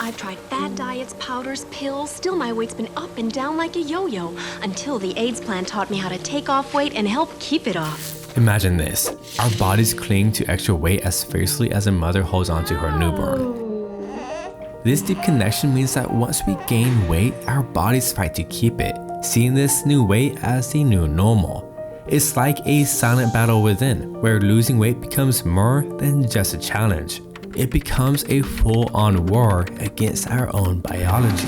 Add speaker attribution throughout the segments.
Speaker 1: I've tried fad diets, powders, pills, still my weight's been up and down like a yo-yo, until the AIDS plan taught me how to take off weight and help keep it off.
Speaker 2: Imagine this, our bodies cling to extra weight as fiercely as a mother holds onto her newborn. This deep connection means that once we gain weight, our bodies fight to keep it, seeing this new weight as the new normal. It's like a silent battle within, where losing weight becomes more than just a challenge. It becomes a full-on war against our own biology.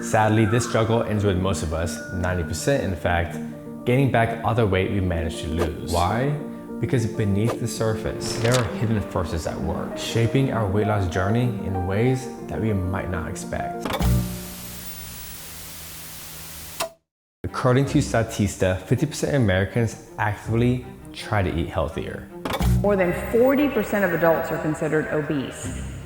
Speaker 2: Sadly, this struggle ends with most of us, 90% in fact, gaining back all the weight we managed to lose. Why? Because beneath the surface, there are hidden forces at work, shaping our weight loss journey in ways that we might not expect. According to Statista, 50% of Americans actively try to eat healthier.
Speaker 3: More than 40% of adults are considered obese.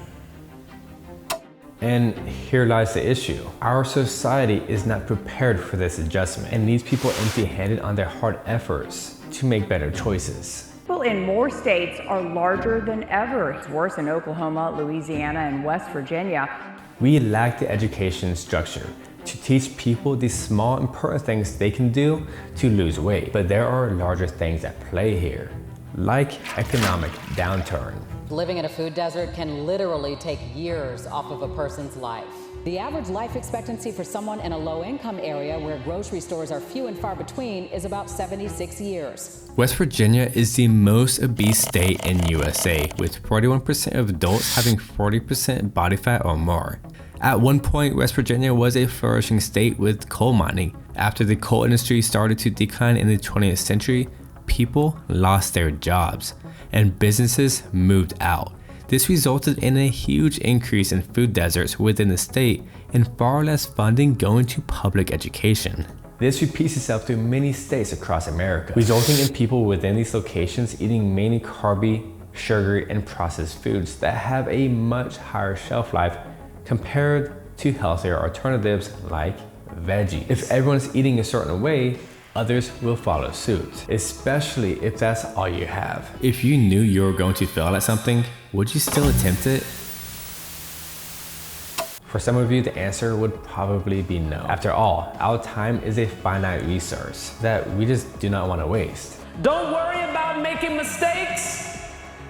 Speaker 2: And here lies the issue. Our society is not prepared for this adjustment and leaves people empty-handed on their hard efforts to make better choices.
Speaker 3: People in more states are larger than ever. It's worse in Oklahoma, Louisiana, and West Virginia.
Speaker 2: We lack the education structure to teach people the small important things they can do to lose weight. But there are larger things at play here, like economic downturn.
Speaker 4: Living in a food desert can literally take years off of a person's life. The average life expectancy for someone in a low-income area where grocery stores are few and far between is about 76 years.
Speaker 2: West Virginia is the most obese state in USA, with 41% of adults having 40% body fat or more. At one point, West Virginia was a flourishing state with coal mining. After the coal industry started to decline in the 20th century, people lost their jobs and businesses moved out. This resulted in a huge increase in food deserts within the state and far less funding going to public education. This repeats itself through many states across America, resulting in people within these locations eating mainly carby, sugary, and processed foods that have a much higher shelf life compared to healthier alternatives like veggies. If everyone's eating a certain way, others will follow suit, especially if that's all you have. If you knew you were going to fail at something, would you still attempt it? For some of you, the answer would probably be no. After all, our time is a finite resource that we just do not want to waste.
Speaker 5: Don't worry about making mistakes.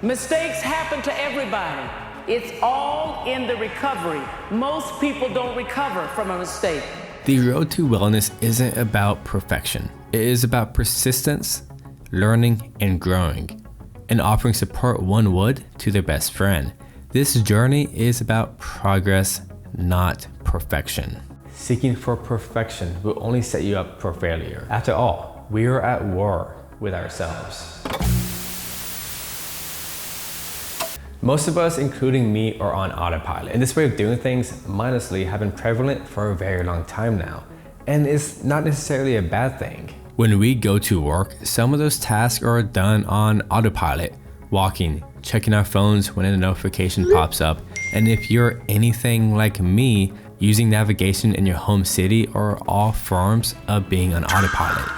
Speaker 5: Mistakes happen to everybody. It's all in the recovery. Most people don't recover from a mistake.
Speaker 2: The road to wellness isn't about perfection. It is about persistence, learning, and growing, and offering support one would to their best friend. This journey is about progress, not perfection. Seeking for perfection will only set you up for failure. After all, we are at war with ourselves. Most of us, including me, are on autopilot. And this way of doing things, mindlessly, have been prevalent for a very long time now. And it's not necessarily a bad thing. When we go to work, some of those tasks are done on autopilot. Walking, checking our phones when a notification pops up. And if you're anything like me, using navigation in your home city are all forms of being on autopilot.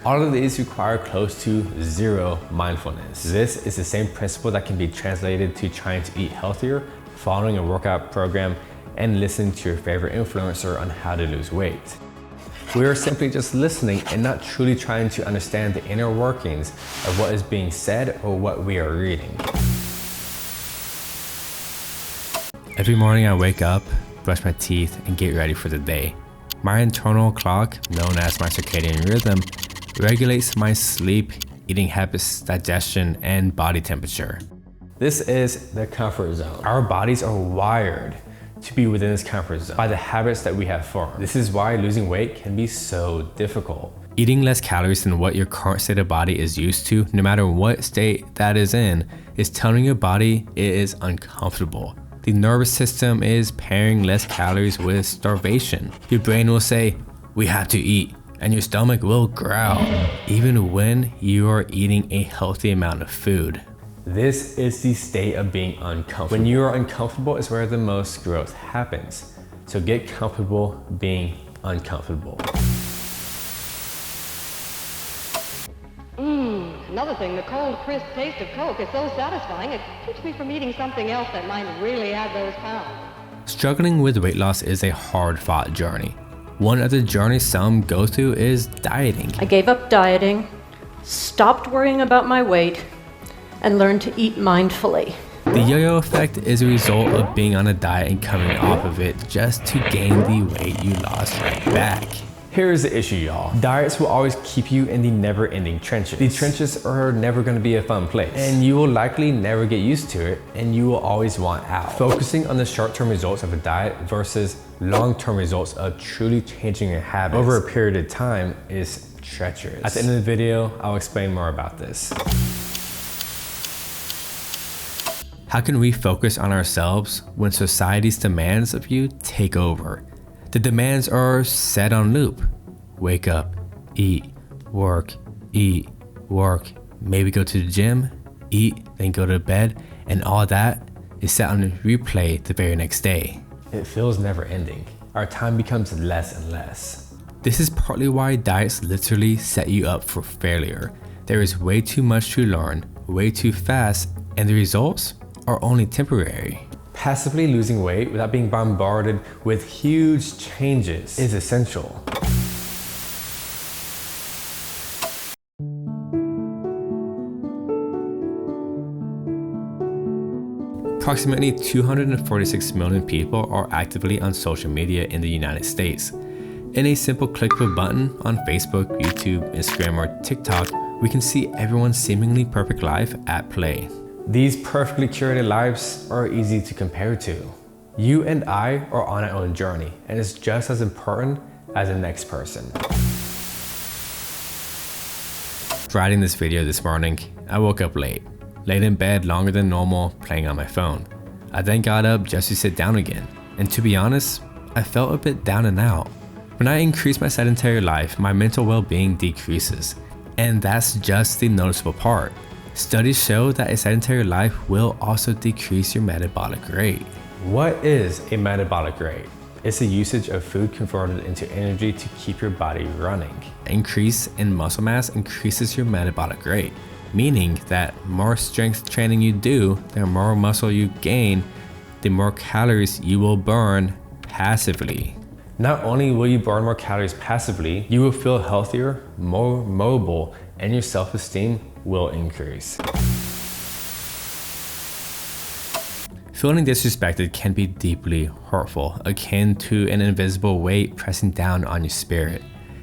Speaker 2: All of these require close to zero mindfulness. This is the same principle that can be translated to trying to eat healthier, following a workout program, and listening to your favorite influencer on how to lose weight. We are simply just listening and not truly trying to understand the inner workings of what is being said or what we are reading. Every morning I wake up, brush my teeth, and get ready for the day. My internal clock, known as my circadian rhythm, regulates my sleep, eating habits, digestion, and body temperature. This is the comfort zone. Our bodies are wired to be within this comfort zone by the habits that we have formed. This is why losing weight can be so difficult. Eating less calories than what your current state of body is used to, no matter what state that is in, is telling your body it is uncomfortable. The nervous system is pairing less calories with starvation. Your brain will say, "We have to eat," and your stomach will growl, even when you are eating a healthy amount of food. This is the state of being uncomfortable. When you are uncomfortable is where the most growth happens. So get comfortable being uncomfortable.
Speaker 1: Another
Speaker 6: another thing, the cold, crisp taste of Coke is so satisfying, it keeps me from eating something else that might really add those pounds.
Speaker 2: Struggling with weight loss is a hard-fought journey. One of the journeys some go through is dieting.
Speaker 7: I gave up dieting, stopped worrying about my weight, and learned to eat mindfully.
Speaker 2: The yo-yo effect is a result of being on a diet and coming off of it just to gain the weight you lost right back. Here's the issue, y'all. Diets will always keep you in the never-ending trenches. The trenches are never gonna be a fun place, and you will likely never get used to it, and you will always want out. Focusing on the short-term results of a diet versus long-term results of truly changing your habits over a period of time is treacherous. At the end of the video, I'll explain more about this. How can we focus on ourselves when society's demands of you take over? The demands are set on loop. Wake up, eat, work, maybe go to the gym, eat, then go to bed, and all that is set on replay the very next day. It feels never ending. Our time becomes less and less. This is partly why diets literally set you up for failure. There is way too much to learn, way too fast, and the results are only temporary. Passively losing weight without being bombarded with huge changes is essential. Approximately 246 million people are actively on social media in the United States. In a simple click of a button on Facebook, YouTube, Instagram, or TikTok, we can see everyone's seemingly perfect life at play. These perfectly curated lives are easy to compare to. You and I are on our own journey, and it's just as important as the next person. Writing this video this morning, I woke up late in bed longer than normal, playing on my phone. I then got up just to sit down again, and to be honest, I felt a bit down and out. When I increase my sedentary life, my mental well-being decreases, and that's just the noticeable part. Studies show that a sedentary life will also decrease your metabolic rate. What is a metabolic rate? It's the usage of food converted into energy to keep your body running. Increase in muscle mass increases your metabolic rate, meaning that more strength training you do, the more muscle you gain, the more calories you will burn passively. Not only will you burn more calories passively, you will feel healthier, more mobile, and your self-esteem will increase. Feeling disrespected can be deeply hurtful, akin to an invisible weight pressing down on your spirit.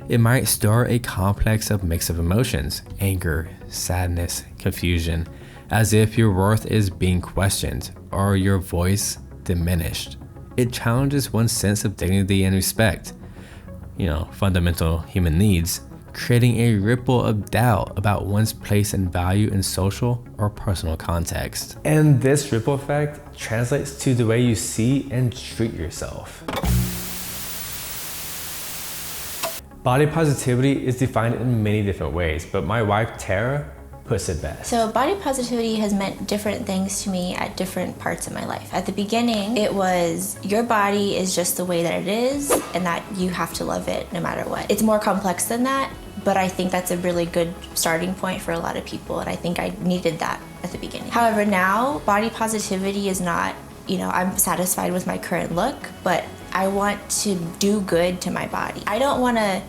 Speaker 2: It might stir a complex of mix of emotions, anger, sadness, confusion, as if your worth is being questioned or your voice diminished. It challenges one's sense of dignity and respect, fundamental human needs, creating a ripple of doubt about one's place and value in social or personal context. And this ripple effect translates to the way you see and treat yourself. Body positivity is defined in many different ways, but my wife Tara puts it best.
Speaker 8: So body positivity has meant different things to me at different parts of my life. At the beginning, it was your body is just the way that it is and that you have to love it no matter what. It's more complex than that, but I think that's a really good starting point for a lot of people, and I think I needed that at the beginning. However, now body positivity is not, I'm satisfied with my current look, but I want to do good to my body. I don't want to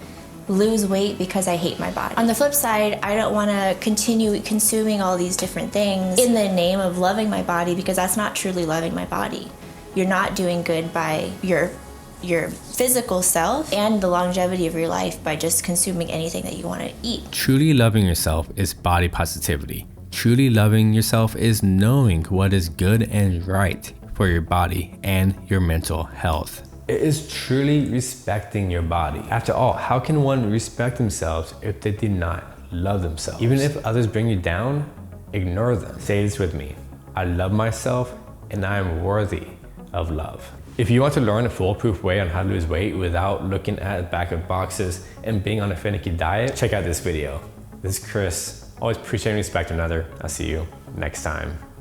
Speaker 8: lose weight because I hate my body. On the flip side, I don't want to continue consuming all these different things in the name of loving my body, because that's not truly loving my body. You're not doing good by your physical self and the longevity of your life by just consuming anything that you want to eat.
Speaker 2: Truly loving yourself is body positivity. Truly loving yourself is knowing what is good and right for your body and your mental health. It is truly respecting your body. After all, how can one respect themselves if they do not love themselves? Even if others bring you down, ignore them. Say this with me: I love myself and I am worthy of love. If you want to learn a foolproof way on how to lose weight without looking at the back of boxes and being on a finicky diet, check out this video. This is Chris. Always appreciate and respect another. I'll see you next time.